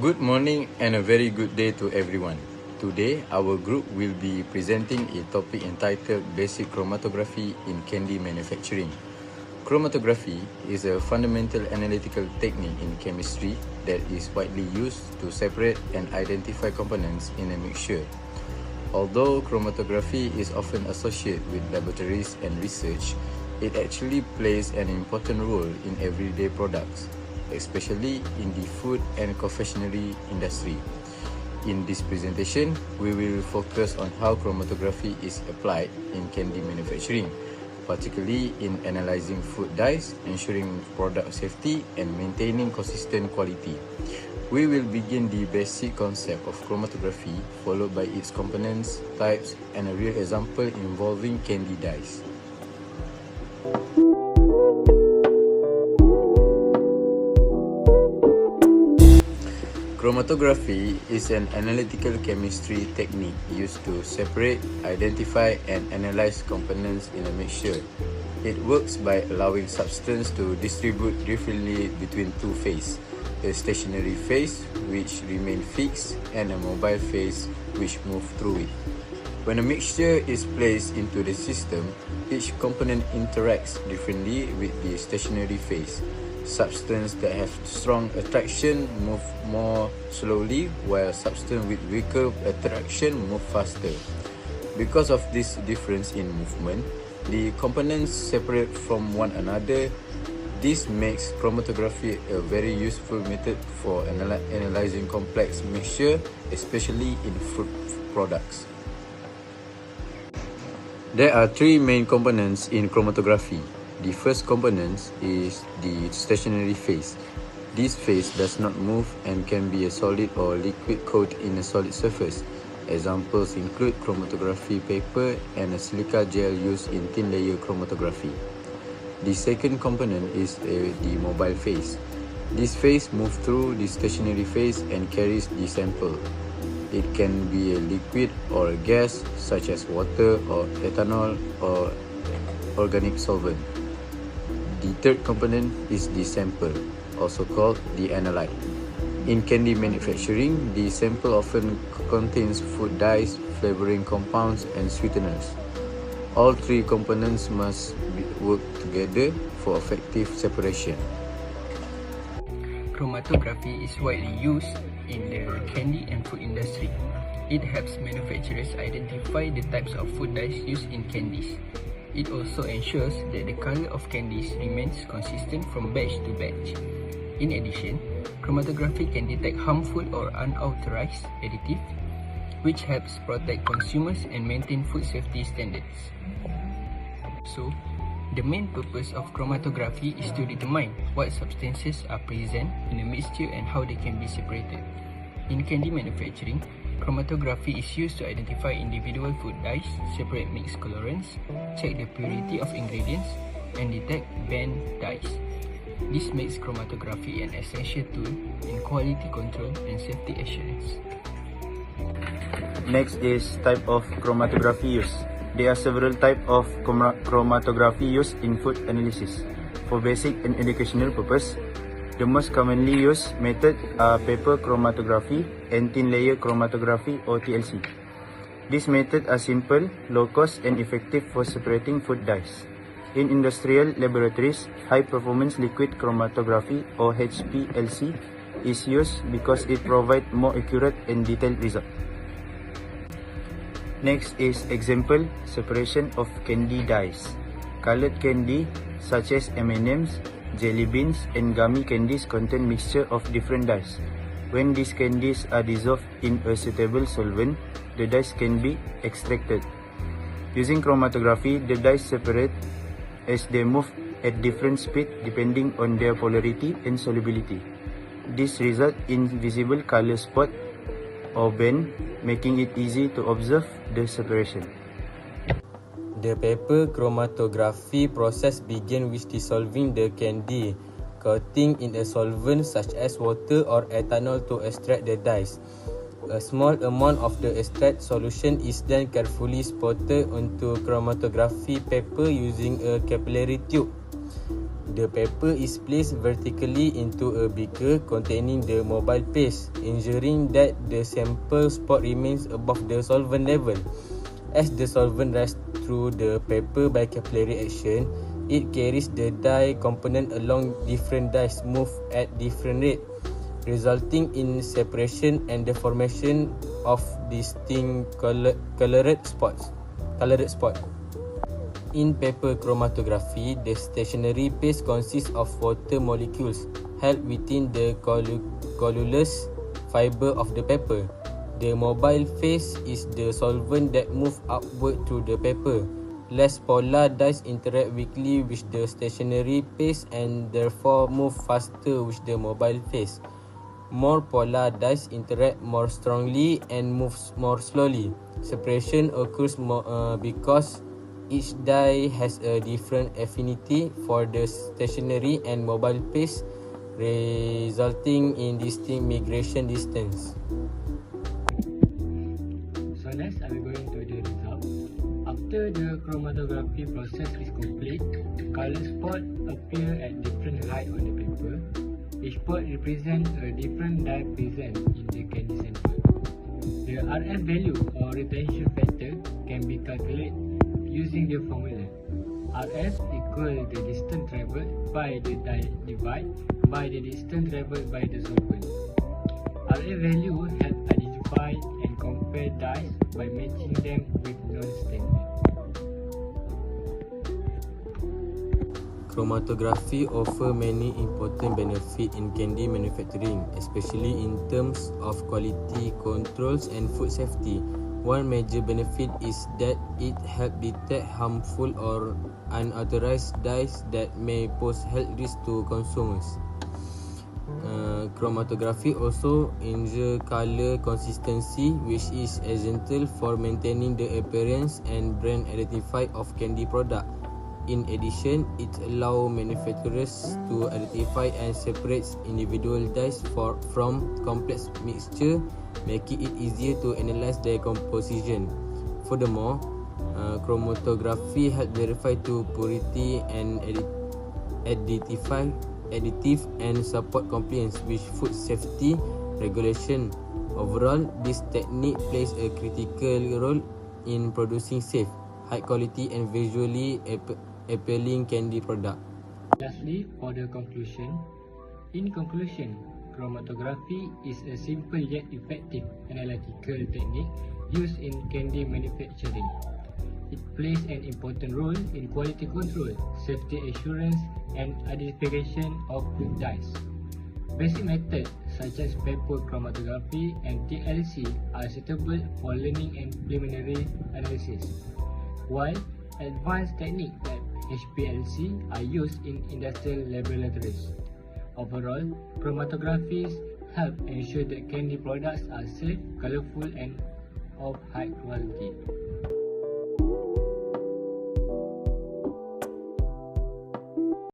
Good morning and a very good day to everyone. Today, our group will be presenting a topic entitled Basic Chromatography in Candy Manufacturing. Chromatography is a fundamental analytical technique in chemistry that is widely used to separate and identify components in a mixture. Although chromatography is often associated with laboratories and research, it actually plays an important role in everyday products, especially in the food and confectionery industry. In this presentation, we will focus on how chromatography is applied in candy manufacturing, particularly in analyzing food dyes, ensuring product safety, and maintaining consistent quality. We will begin the basic concept of chromatography, followed by its components, types, and a real example involving candy dyes. Chromatography is an analytical chemistry technique used to separate, identify, and analyze components in a mixture. It works by allowing substance to distribute differently between two phases: a stationary phase, which remain fixed, and a mobile phase, which move through it. When a mixture is placed into the system, each component interacts differently with the stationary phase. Substances that have strong attraction move more slowly, while substances with weaker attraction move faster. Because of this difference in movement, the components separate from one another. This makes chromatography a very useful method for analyzing complex mixture, especially in food products. There are three main components in chromatography. The first component is the stationary phase. This phase does not move and can be a solid or liquid coated in a solid surface. Examples include chromatography paper and a silica gel used in thin layer chromatography. The second component is the mobile phase. This phase moves through the stationary phase and carries the sample. It can be a liquid or a gas, such as water or ethanol or organic solvent. The third component is the sample, also called the analyte. In candy manufacturing, the sample often contains food dyes, flavoring compounds, and sweeteners. All three components must work together for effective separation. Chromatography is widely used in the candy and food industry. It helps manufacturers identify the types of food dyes used in candies. It also ensures that the color of candies remains consistent from batch to batch. In addition, chromatography can detect harmful or unauthorized additives, which helps protect consumers and maintain food safety standards. So, the main purpose of chromatography is to determine what substances are present in a mixture and how they can be separated. In candy manufacturing, chromatography is used to identify individual food dyes, separate mixed colorants, check the purity of ingredients, and detect banned dyes. This makes chromatography an essential tool in quality control and safety assurance. Next is type of chromatography use. There are several types of chromatography used in food analysis. For basic and educational purpose, the most commonly used method are paper chromatography and thin layer chromatography or TLC. These methods are simple, low cost, and effective for separating food dyes. In industrial laboratories, high performance liquid chromatography or HPLC is used because it provides more accurate and detailed results. Next is example separation of candy dyes. Colored candy such as M&Ms, jelly beans, and gummy candies contain mixture of different dyes. When these candies are dissolved in a suitable solvent, the dyes can be extracted. Using chromatography, the dyes separate as they move at different speed depending on their polarity and solubility. This results in visible color spot or band, making it easy to observe the separation. The paper chromatography process begins with dissolving the candy, coating in a solvent such as water or ethanol to extract the dyes. A small amount of the extract solution is then carefully spotted onto chromatography paper using a capillary tube. The paper is placed vertically into a beaker containing the mobile paste, ensuring that the sample spot remains above the solvent level. As the solvent runs through the paper by capillary action, it carries the dye component along different dyes move at different rate, resulting in separation and the formation of distinct colored spots. In paper chromatography, the stationary paste consists of water molecules held within the colulus fiber of the paper. The mobile phase is the solvent that moves upward through the paper. Less polar dyes interact weakly with the stationary paste and therefore move faster with the mobile phase. More polar dyes interact more strongly and moves more slowly. Separation occurs because each dye has a different affinity for the stationary and mobile paste, resulting in distinct migration distance. So next, I will go into the result. After the chromatography process is complete, color spots appear at different height on the paper. Each spot represents a different dye present in the candy sample. The RF value or retention factor can be calculated using the formula. RF equal the distance travelled by the dye divided by the distance travelled by the solvent. RF value help identify and compare dyes by matching them with non-standard. Chromatography offers many important benefits in candy manufacturing, especially in terms of quality controls and food safety. One major benefit is that it helps detect harmful or unauthorized dyes that may pose health risks to consumers. Chromatography also ensures color consistency, which is essential for maintaining the appearance and brand identity of candy product. In addition, it allows manufacturers to identify and separate individual dyes from complex mixture, making it easier to analyze their composition. Furthermore, chromatography helps verify to purity and additive and support compliance with food safety regulation. Overall, this technique plays a critical role in producing safe, high quality and visually appealing candy product. Lastly, for the conclusion. In conclusion, chromatography is a simple yet effective analytical technique used in candy manufacturing. It plays an important role in quality control, safety assurance, and identification of food dyes. Basic methods such as paper chromatography and TLC are suitable for learning and preliminary analysis, while advanced techniques like HPLC are used in industrial laboratories. Overall, chromatographies help ensure that candy products are safe, colorful, and of high quality.